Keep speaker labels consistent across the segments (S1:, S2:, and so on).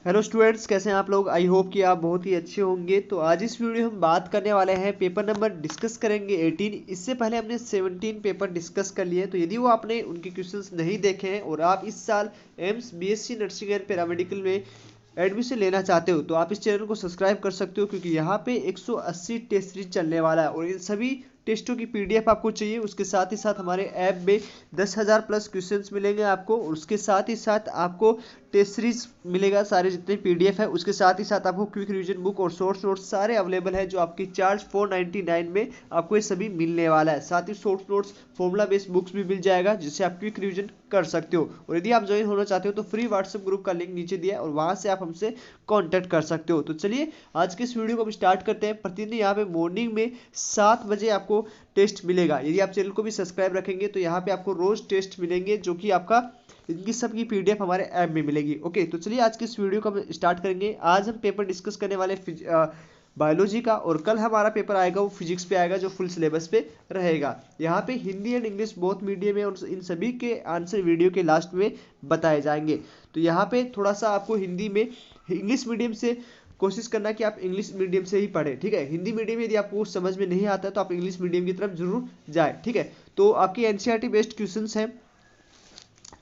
S1: Hello students, कैसे हैं आप लोग। आई होप कि आप बहुत ही अच्छे होंगे। तो आज इस वीडियो में हम बात करने वाले हैं पेपर नंबर डिस्कस करेंगे 18। इससे पहले हमने 17 पेपर डिस्कस कर लिए। तो यदि वो आपने उनके क्वेश्चंस नहीं देखे हैं और आप इस साल AIIMS BSc nursing and paramedical में एडमिशन लेना चाहते हो तो आप इस चैनल को सब्सक्राइब कर सकते हो, क्योंकि यहाँ पे 180 टेस्ट सीरीज चलने वाला है और इन सभी टेस्टों की पीडीएफ आपको चाहिए। उसके साथ ही साथ हमारे ऐप में 10,000 प्लस क्वेश्चंस मिलेंगे आपको, और उसके साथ ही साथ आपको टेस्ट सीरीज मिलेगा। सारे जितने पीडीएफ है उसके साथ ही साथ आपको क्विक रिवीजन बुक और शॉर्ट नोट्स सारे अवेलेबल है, जो आपकी चार्ज 499 में आपको ये सभी मिलने वाला है। साथ ही short notes formula based books भी मिल जाएगा, जिससे आप क्विक रिवीजन कर सकते हो। और यदि आप ज्वाइन होना चाहते हो तो फ्री व्हाट्सएप ग्रुप का लिंक नीचे दिया है और वहां से आप हमसे कांटेक्ट कर सकते हो। तो चलिए आज के इस वीडियो को हम स्टार्ट करते हैं। प्रतिदिन यहाँ पे मॉर्निंग में 7 बजे आपको टेस्ट मिलेगा। यदि आप चैनल को भी सब्सक्राइब रखेंगे तो यहाँ पे आपको रोज टेस्ट मिलेंगे, जो कि आपका इनकी सब की पीडीएफ हमारे ऐप में मिलेगी। ओके, तो चलिए आज के इस वीडियो को हम स्टार्ट करेंगे। आज हम पेपर डिस्कस करने वाले बायोलॉजी का, और कल हमारा पेपर आएगा वो फिजिक्स पे आएगा, जो फुल सिलेबस पे रहेगा। यहाँ पे Hindi and English both medium है और इन सभी के आंसर वीडियो के लास्ट में बताए जाएंगे। तो यहाँ पे थोड़ा सा आपको हिंदी में इंग्लिश मीडियम से कोशिश करना कि आप इंग्लिश मीडियम से ही पढ़ें, ठीक है। हिंदी मीडियम यदि आपको समझ में नहीं आता है तो आप इंग्लिश मीडियम की तरफ जरूर जाए, ठीक है। तो आपकी एनसीईआरटी बेस्ड क्वेश्चंस हैं।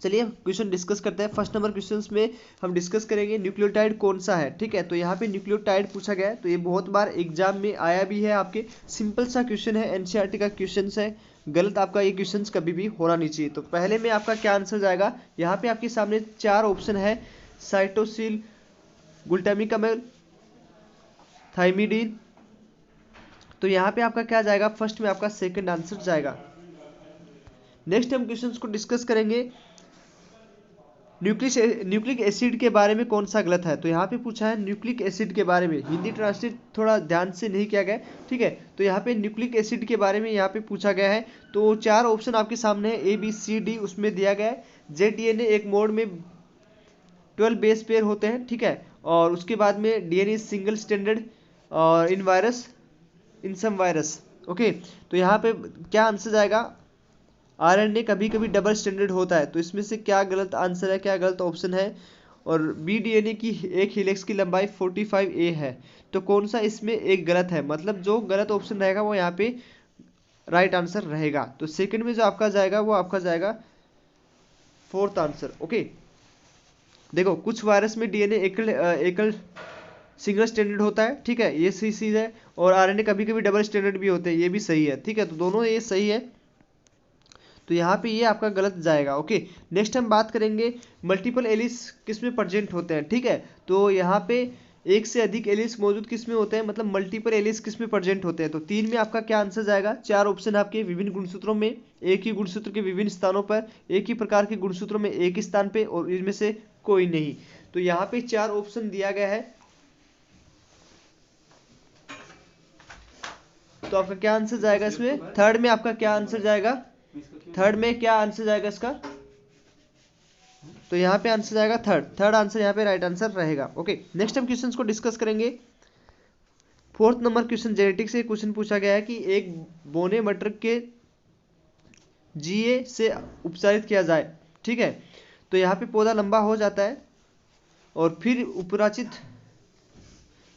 S1: चलिए क्वेश्चन डिस्कस करते हैं। फर्स्ट नंबर क्वेश्चंस में हम डिस्कस करेंगे न्यूक्लियोटाइड कौन सा है, ठीक है। तो यहाँ पे न्यूक्लियोटाइड पूछा गया है, तो ये बहुत बार एग्जाम में आया भी है आपके। सिंपल सा क्वेश्चन है, एनसीईआरटी का क्वेश्चन है। गलत आपका ये क्वेश्चन कभी भी होना नहीं चाहिए। तो पहले में आपका क्या आंसर जाएगा, यहाँ पे आपके सामने 4 ऑप्शन है। साइटोसिल, ग्लूटामिक अम्ल, थाइमिडीन। तो यहाँ पे आपका क्या जाएगा, फर्स्ट में आपका सेकंड आंसर जाएगा। नेक्स्ट हम क्वेश्चंस को डिस्कस करेंगे। न्यूक्लिक एसिड के बारे में कौन सा गलत है। तो यहाँ पे पूछा है न्यूक्लिक एसिड के बारे में। हिंदी ट्रांसलेट थोड़ा ध्यान से नहीं किया गया, ठीक है। तो यहाँ पे न्यूक्लिक एसिड के बारे में यहाँ पे पूछा गया है। तो 4 ऑप्शन आपके सामने है, ABCD उसमें दिया गया है। ZDNA एक मोड में 12 बेस पेयर होते हैं, ठीक है। और उसके बाद में DNA सिंगल स्टैंडर्ड और इन virus in some virus. Okay, तो यहाँ पे क्या आंसर जाएगा, RNA कभी कभी डबल स्टैंडर्ड होता है। तो इसमें से क्या गलत आंसर है, क्या गलत ऑप्शन है। और BDNA की एक हेलिक्स की लंबाई 45A है। तो कौन सा इसमें एक गलत है, मतलब जो गलत ऑप्शन रहेगा वो यहाँ पे राइट आंसर रहेगा। तो सेकंड में जो आपका जाएगा वो आपका जाएगा फोर्थ आंसर। ओके, देखो कुछ वायरस में DNA एकल एकल सिंगल स्टैंडर्ड होता है, ठीक है, ये सही चीज है। और RNA कभी कभी डबल स्टैंडर्ड भी होते हैं, ये भी सही है, ठीक है। तो दोनों ये सही है। तो यहाँ पे ये आपका गलत जाएगा। ओके, नेक्स्ट हम बात करेंगे मल्टीपल एलिस किस में प्रेजेंट होते हैं, ठीक है। तो यहाँ पे एक से अधिक एलिस मौजूद किस में होते हैं, मतलब मल्टीपल एलिस किस में प्रेजेंट होते हैं। तो 3 में आपका क्या आंसर जाएगा। 4 ऑप्शन आपके विभिन्न गुणसूत्रों में, एक ही गुणसूत्र के विभिन्न स्थानों पर, एक ही प्रकार के गुणसूत्रों में एक ही स्थान पे, और इनमें से कोई नहीं। तो यहाँ पे 4 ऑप्शन दिया गया है। तो आपका क्या आंसर जाएगा इसमें, थर्ड में आपका क्या आंसर जाएगा, थर्ड में क्या आंसर जाएगा इसका। तो यहाँ पे आंसर जाएगा थर्ड आंसर यहाँ पे राइट आंसर रहेगा। ओके, नेक्स्ट हम क्वेश्चंस को डिस्कस करेंगे। फोर्थ नंबर क्वेश्चन जेनेटिक्स से क्वेश्चन पूछा गया है कि एक बोने मटर के GA से उपचारित किया जाए, ठीक है। तो यहाँ पे पौधा लंबा हो जाता है और फिर उपराचित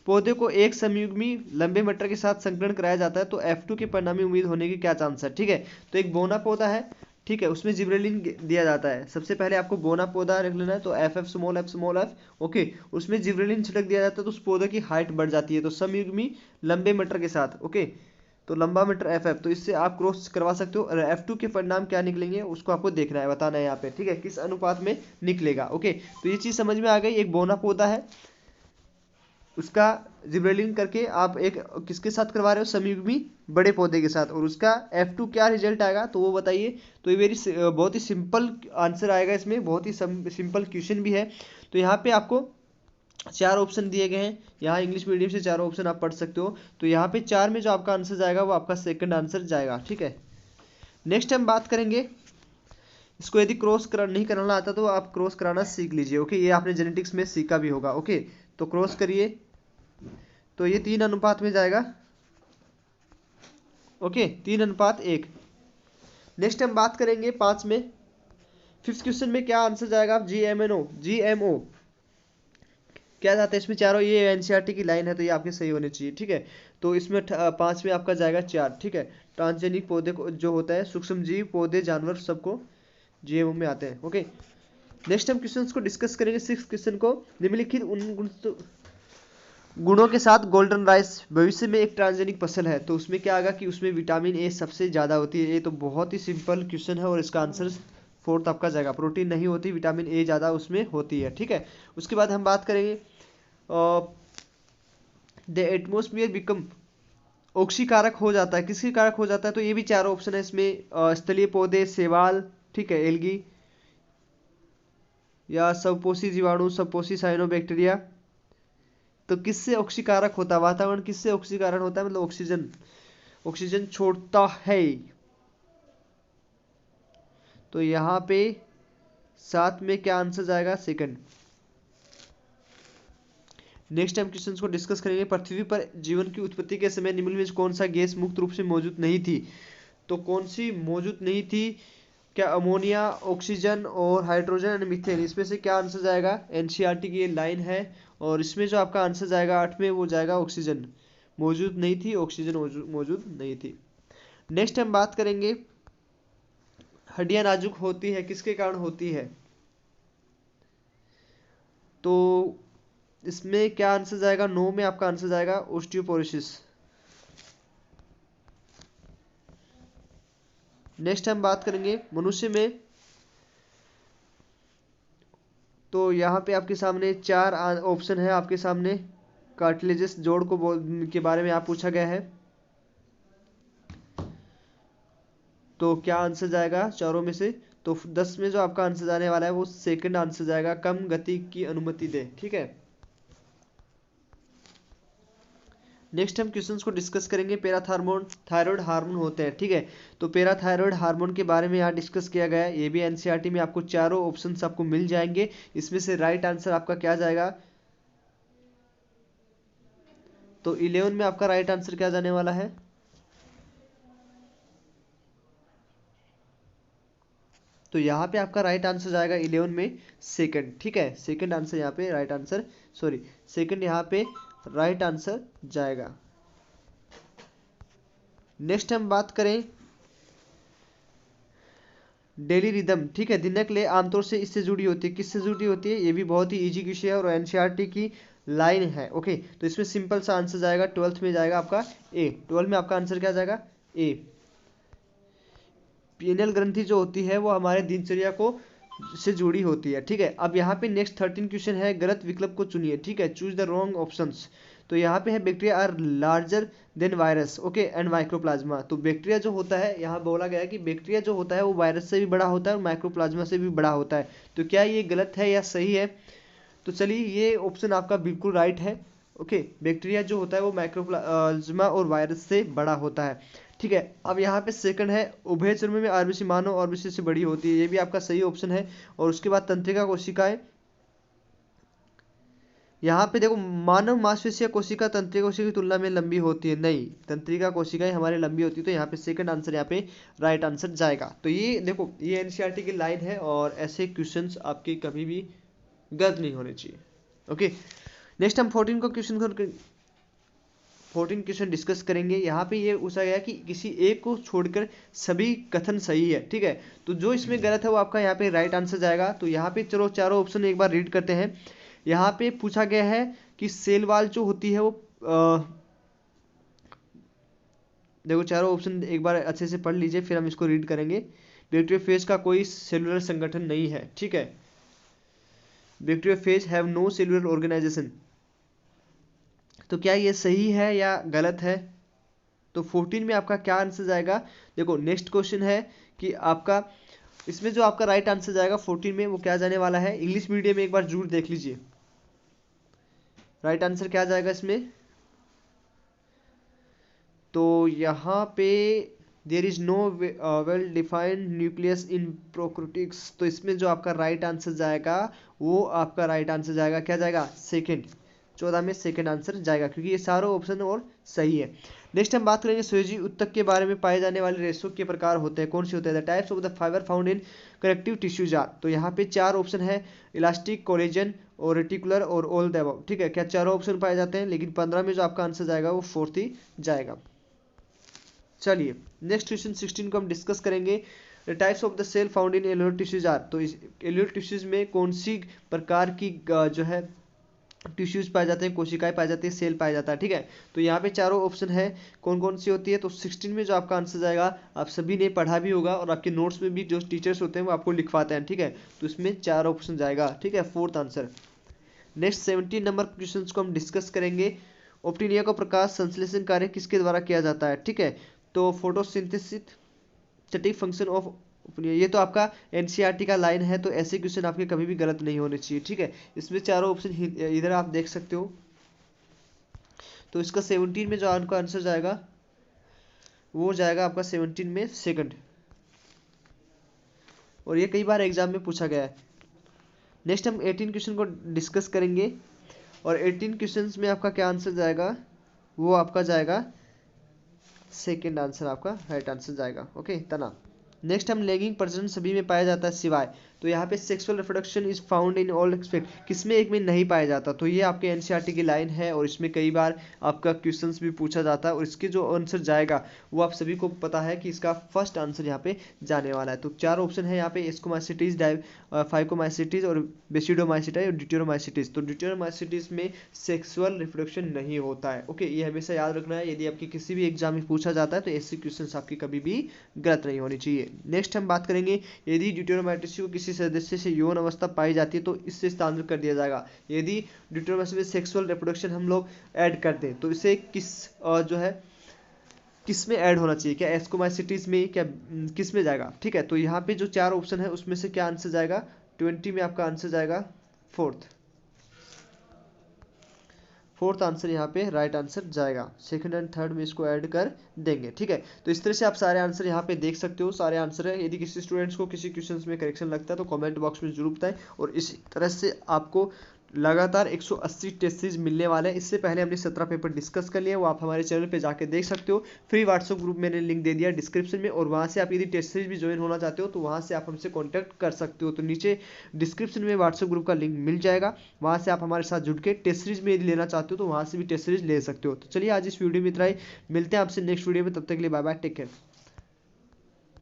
S1: पौधे को एक समयुग्मी लंबे मटर के साथ संकरण कराया जाता है, तो F2 के परिणामी उम्मीद होने की क्या चांस है, ठीक है। तो एक बोना पौधा है, ठीक है, उसमें जिब्रेलिन दिया जाता है। सबसे पहले आपको बोना पौधा रख लेना है, तो FF स्मॉल f। ओके, उसमें जिब्रेलिन छिड़क दिया जाता है तो उस पौधे की हाइट बढ़ जाती है, तो समयुग्मी लंबे मटर के साथ। ओके, तो लंबा मटर FF, तो इससे आप क्रॉस करवा सकते हो। और F2 के परिणाम क्या निकलेंगे उसको आपको देखना है, बताना है यहाँ पे, ठीक है, किस अनुपात में निकलेगा। ओके, तो ये चीज समझ में आ गई। एक बोना पौधा है, उसका जिब्रेलिन करके आप एक किसके साथ करवा रहे हो, समयुग्मी बड़े पौधे के साथ, और उसका F2 क्या रिजल्ट आएगा तो वो बताइए। तो ये बहुत ही सिंपल आंसर आएगा इसमें, बहुत ही सिंपल क्वेश्चन भी है। तो यहाँ पे आपको 4 ऑप्शन दिए गए हैं। यहाँ इंग्लिश मीडियम से 4 ऑप्शन आप पढ़ सकते हो। तो यहाँ पे 4 में जो आपका आंसर जाएगा वो आपका सेकंड आंसर जाएगा, ठीक है। नेक्स्ट हम बात करेंगे, इसको यदि नहीं कराना आता तो आप क्रॉस कराना सीख लीजिए। ओके, ये आपने जेनेटिक्स में सीखा भी होगा। ओके, तो क्रॉस करिए, तो ये 3 अनुपात में जाएगा। ओके, 3:1। नेक्स्ट हम बात करेंगे 5 में। फिफ्थ क्वेश्चन में क्या आंसर जाएगा, GMO क्या जाता है इसमें चारों, ये एनसीईआरटी की लाइन है तो ये आपके सही होने चाहिए, ठीक है। तो इसमें 5 में आपका जाएगा 4, ठीक है। ट्रांसजेनिक पौधे को जो होता है, सूक्ष्म जीव, पौधे, जानवर सबको जीएमओ में आते हैं। ओके, नेक्स्ट हम क्वेश्चंस को डिस्कस करेंगे। 6 क्वेश्चन को, निम्नलिखित उन गुणों के साथ गोल्डन राइस भविष्य में एक ट्रांसजेनिक फसल है, तो उसमें क्या आएगा कि उसमें विटामिन ए सबसे ज़्यादा होती है। ये तो बहुत ही सिंपल क्वेश्चन है और इसका आंसर 4th आपका जाएगा। प्रोटीन नहीं होती, विटामिन ए ज़्यादा उसमें होती है, ठीक है। उसके बाद हम बात करेंगे द एटमोस्फियर बिकम ऑक्सीकारक हो जाता है, किसके कारक हो जाता है, तो ये भी चारों ऑप्शन है इसमें। स्थलीय पौधे, शैवाल, ठीक है, एल्गी, या सबपोषी जीवाणु, सबपोषी साइनोबैक्टीरिया। तो किससे ऑक्सीकारक होता है, वातावरण किससे ऑक्सीकरण होता है, मतलब ऑक्सीजन, ऑक्सीजन छोड़ता है। तो यहाँ पे 7 में क्या आंसर जाएगा, सेकंड। नेक्स्ट हम क्वेश्चन को डिस्कस करेंगे। पृथ्वी पर जीवन की उत्पत्ति के समय निम्न में कौन सा गैस मुक्त रूप से मौजूद नहीं थी, तो कौन सी मौजूद नहीं थी, क्या अमोनिया, ऑक्सीजन और हाइड्रोजन एंड मीथेन, इसमें से क्या आंसर जाएगा। एनसीईआरटी की ये लाइन है और इसमें जो आपका आंसर जाएगा 8 में, वो जाएगा ऑक्सीजन मौजूद नहीं थी, ऑक्सीजन मौजूद नहीं थी। नेक्स्ट हम बात करेंगे, हड्डियां नाजुक होती है, किसके कारण होती है, तो इसमें क्या आंसर जाएगा, 9 में आपका आंसर जाएगा ओस्टियोपोरोसिस। नेक्स्ट हम बात करेंगे मनुष्य में, तो यहाँ पे आपके सामने 4 ऑप्शन है आपके सामने। कार्टिलेजिस जोड़ को के बारे में आप पूछा गया है, तो क्या आंसर जाएगा चारों में से, तो 10 में जो आपका आंसर जाने वाला है वो सेकंड आंसर जाएगा, कम गति की अनुमति दे, ठीक है। नेक्स्ट हम क्वेश्चंस को डिस्कस करेंगे। पैराथार्मोन थायराइड हार्मोन होते हैं, ठीक है। तो पैराथायराइड हार्मोन के बारे में यहाँ डिस्कस किया गया है। ये भी एनसीईआरटी में आपको चारों ऑप्शंस आपको मिल जाएंगे। इसमें से राइट आंसर आपका क्या जाएगा, तो 11 में आपका राइट आंसर क्या जाने वाला है, तो यहाँ पे आपका राइट आंसर जाएगा 11 में सेकंड, ठीक है। सेकंड आंसर यहाँ पे राइट आंसर, सॉरी सेकंड यहाँ पे राइट आंसर जाएगा। नेक्स्ट हम बात करें डेली रिदम, ठीक है। दिनक ले आमतौर से इससे जुड़ी होती है, किससे जुड़ी होती है, ये भी बहुत ही इजी क्वेश्चन है और एनसीईआरटी की लाइन है। ओके, तो इसमें सिंपल सा आंसर जाएगा 12th में जाएगा आपका ए। 12 में आपका आंसर क्या जाएगा, ए। पीनियल ग्रंथि जो होती है वो हमारे दिनचर्या को से जुड़ी होती है, ठीक है। अब यहाँ पे नेक्स्ट 13 क्वेश्चन है, गलत विकल्प को चुनिए, ठीक है। Choose the wrong options. तो यहाँ पे है bacteria are larger than virus, okay, and microplasma. तो बैक्टीरिया जो होता है, यहाँ बोला गया है कि बैक्टीरिया जो होता है वो वायरस से भी बड़ा होता है और माइक्रोप्लाज्मा से भी बड़ा होता है। तो क्या ये गलत है या सही है, तो चलिए ये ऑप्शन आपका बिल्कुल राइट है। ओके, बैक्टीरिया जो होता है वो माइक्रोप्लाज्मा और वायरस से बड़ा होता है, ठीक है। अब यहाँ पे सेकंड है, उभयचर में आरबीसी मानव आरबीसी से बड़ी होती है, ये भी आपका सही ऑप्शन है। और उसके बाद तंत्रिका कोशिकाएं, यहाँ पे देखो मानव मांसपेशिया कोशिका तंत्रिका कोशिका की तुलना में लंबी होती है, नहीं, तंत्रिका कोशिकाएं हमारी लंबी होती है। तो यहाँ पे सेकंड आंसर यहाँ पे राइट आंसर जाएगा। तो ये देखो ये एनसीईआरटी की लाइन है और ऐसे क्वेश्चंस आपके कभी भी गलत नहीं होने चाहिए। ओके, नेक्स्ट हम 14 क्वेश्चन डिस्कस करेंगे। यहाँ पे ये पूछा गया कि किसी एक को छोड़कर सभी कथन सही है, ठीक है। तो जो इसमें गलत है वो आपका यहाँ पे राइट आंसर जाएगा। तो यहाँ पे चलो चारों ऑप्शन एक बार रीड करते हैं। यहाँ पे पूछा गया है कि सेल वाल जो होती है वो देखो चारों ऑप्शन एक बार अच्छे से पढ़ लीजिए फिर हम इसको रीड करेंगे। बैक्टीरियोफेज का कोई सेलुलर संगठन नहीं है, ठीक है। Bacteriophage have no cellular organisation. तो क्या ये सही है या गलत है, तो 14 में आपका क्या आंसर जाएगा। देखो नेक्स्ट क्वेश्चन है कि आपका इसमें जो आपका राइट आंसर जाएगा 14 में वो क्या जाने वाला है, इंग्लिश मीडियम में एक बार जरूर देख लीजिए राइट आंसर क्या जाएगा इसमें। तो यहाँ पे there is no well defined nucleus in prokaryotes. तो इसमें जो आपका राइट आंसर जाएगा वो आपका राइट आंसर जाएगा क्या जाएगा, सेकंड, 14 में सेकंड आंसर जाएगा, क्योंकि ये सारों ऑप्शन और सही है। नेक्स्ट हम बात करेंगे सुएजी ऊतक के बारे में। पाए जाने वाले रेशों के प्रकार होते हैं, कौन से होते हैं? The types of the fibre found in connective tissues are. तो यहाँ पे 4 ऑप्शन है, इलास्टिक, कोलेजन और रेटिकुलर और ऑल द अबव। ठीक है, क्या चारों ऑप्शन पाए जाते हैं? लेकिन 15 में जो आपका आंसर जाएगा वो 4th ही जाएगा। चलिए नेक्स्ट क्वेश्चन 16 को हम डिस्कस करेंगे। The types of the cell found in alveolar tissues are. तो इस एल्वेओलर टिश्यूज में कौन सी प्रकार की जो है टिश्यूज पाए जाते हैं, कोशिकाएं पाई जाती है, सेल पाया जाता है। ठीक है, तो यहाँ पे चारों ऑप्शन है, कौन कौन सी होती है? तो 16 में जो आपका आंसर जाएगा, आप सभी ने पढ़ा भी होगा और आपके नोट्स में भी जो टीचर्स होते हैं वो आपको लिखवाते हैं। ठीक है, तो इसमें 4 ऑप्शन जाएगा। ठीक है, 4th answer. Next 17 number question को हम डिस्कस करेंगे। ऑप्टिनिया का प्रकाश संश्लेषण कार्य किसके द्वारा किया जाता है? ठीक है, तो फोटोसिंथेसिस फंक्शन ऑफ। ये तो आपका एनसीईआरटी का लाइन है, तो ऐसे क्वेश्चन आपके कभी भी गलत नहीं होने चाहिए। ठीक है, इसमें चारों ऑप्शन इधर आप देख सकते हो। तो इसका 17 में जो आपका आंसर जाएगा वो जाएगा आपका 17 में सेकंड, और ये कई बार एग्जाम में पूछा गया है। नेक्स्ट हम 18 क्वेश्चन को डिस्कस करेंगे, और 18 क्वेश्चन में आपका क्या आंसर जाएगा? वो आपका जाएगा सेकंड आंसर, आपका राइट आंसर जाएगा। ओके, तना। नेक्स्ट हम लैंगिक प्रजनन सभी में पाया जाता है सिवाय। तो यहाँ पे sexual reproduction is found in all expect, किसमें एक में नहीं पाया जाता? तो ये आपके एनसीईआरटी की लाइन है, और इसमें कई बार आपका क्वेश्चंस भी पूछा जाता है, और इसके जो आंसर जाएगा वो आप सभी को पता है कि इसका फर्स्ट आंसर यहाँ पे जाने वाला है। तो 4 ऑप्शन है यहाँ पे, एस्कोमाइसिटीज, फाइकोमाइसिटीज और बेसिडोमाइसिटाई और ड्यूटेरोमाइसिटीज। तो ड्यूटेरोमाइसिटीज में सेक्सुअल रिप्रोडक्शन नहीं होता है। ओके, ये हमेशा याद रखना है, यदि आपकी किसी भी एग्जाम में पूछा जाता है तो ऐसे क्वेश्चन आपकी कभी भी गलत नहीं होनी चाहिए। नेक्स्ट हम बात करेंगे, यदि ड्यूटेरोमाइसिटी को किसी सदस्य से यौन अवस्था पाई जाती है तो इससे स्थानांतरित कर दिया जाएगा। यदि ड्यूटेरोमाइसिटी में सेक्सुअल रिप्रोडक्शन हम लोग ऐड कर दें तो इसे जो है किस में ऐड होना चाहिए? क्या एस्कोमाइसिटीज में, क्या किस में जाएगा? ठीक है, तो यहाँ पे जो 4 ऑप्शन है उसमें से क्या आंसर जाएगा? 20 में आपका आंसर जाएगा 4th आंसर यहाँ पे राइट आंसर जाएगा। सेकंड एंड थर्ड में इसको ऐड कर देंगे। ठीक है, तो इस तरह से आप सारे आंसर यहाँ पे देख सकते हो, सारे आंसर है। यदि किसी स्टूडेंट्स को किसी क्वेश्चंस में करेक्शन लगता है तो कमेंट बॉक्स में जरूर बताएं, और इसी तरह से आपको लगातार 180 टेस्ट सीरीज मिलने वाले हैं। इससे पहले हमने 17 पेपर डिस्कस कर लिए, वो आप हमारे चैनल पे जाके देख सकते हो। फ्री व्हाट्सएप ग्रुप मैंने लिंक दे दिया डिस्क्रिप्शन में, और वहाँ से आप यदि टेस्ट सीरीज भी ज्वाइन होना चाहते हो तो वहाँ से आप हमसे कॉन्टैक्ट कर सकते हो। तो नीचे डिस्क्रिप्शन में व्हाट्सएप ग्रुप का लिंक मिल जाएगा, वहाँ से आप हमारे साथ जुड़ के टेस्ट सीरीज में यदि लेना चाहते हो तो वहाँ से भी टेस्ट सीरीज ले सकते हो। तो चलिए आज इस वीडियो में इतना ही, मिलते हैं आपसे नेक्स्ट वीडियो में, तब तक के लिए बाय बाय, टेक केयर।